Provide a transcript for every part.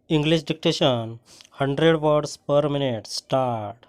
English dictation 100 words per minute start.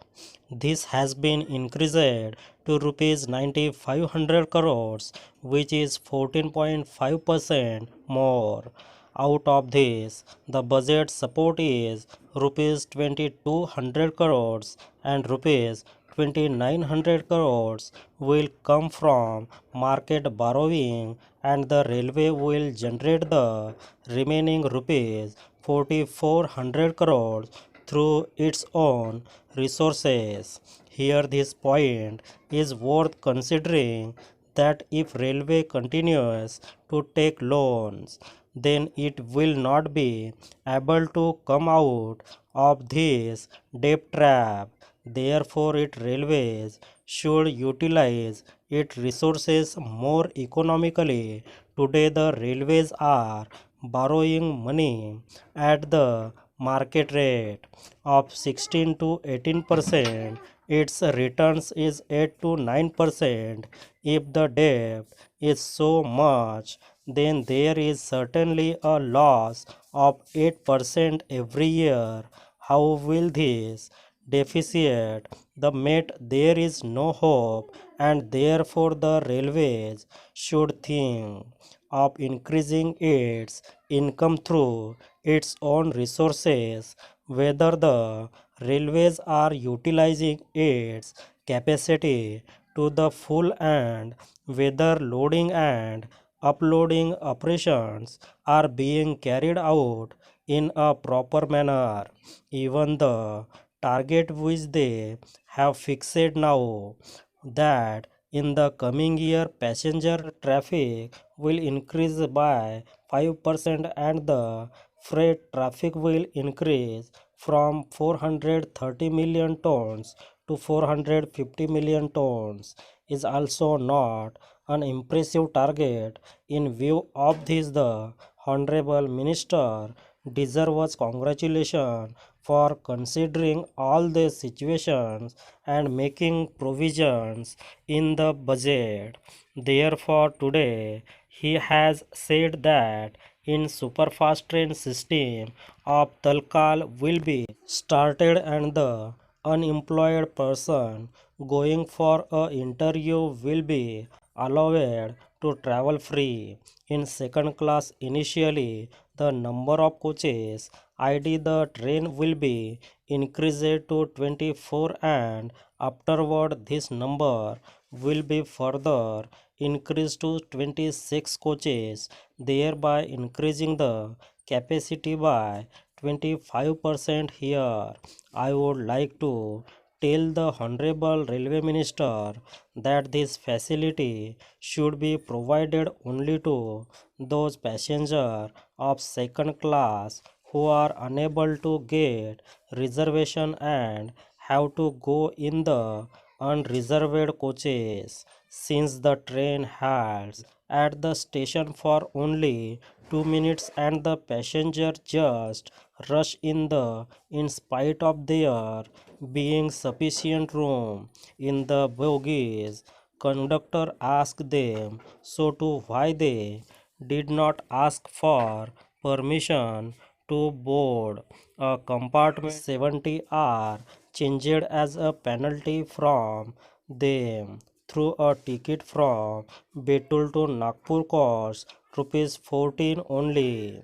This has been increased to rupees 9500 crores, which is 14.5% more. Out of this, the budget support is rupees 2200 crores and rupees 2900 crores will come from market borrowing, and the railway will generate the remaining rupees 4400 crores through its own resources. Here this point is worth considering, that if railway continues to take loans, then it will not be able to come out of this debt trap. Therefore, its railways should utilize its resources more economically. Today, the railways are borrowing money at the market rate of 16 to 18%. Its returns is 8 to 9%. If the debt is so much, then there is certainly a loss of 8% every year. How will this deficit the met? There is no hope, and therefore the railways should think of increasing its income through its own resources. Whether the railways are utilizing its capacity to the full, and whether loading and uploading operations are being carried out in a proper manner. Even the target which they have fixed now, that in the coming year passenger traffic will increase by 5% and the freight traffic will increase from 430 million tons to 450 million tons, is also not an impressive target. In view of this, the Honorable Minister deserves congratulations for considering all these situations and making provisions in the budget. Therefore, today he has said that in superfast train system of Talkal will be started, and the unemployed person going for a interview will be allowed to travel free in second class. Initially, the number of coaches ID the train will be increased to 24, and afterward this number will be further increased to 26 coaches, thereby increasing the capacity by 25%. Here I would like to tell the Honorable Railway Minister that this facility should be provided only to those passengers of second class who are unable to get reservation and have to go in the unreserved coaches. Since the train halts at the station for only 2 minutes and the passenger just rush in spite of there being sufficient room in the bogies, conductor asked them so to why they did not ask for permission to board a compartment. 70 are changed as a penalty from them. Through a ticket from Betul to Nagpur costs rupees 14 only.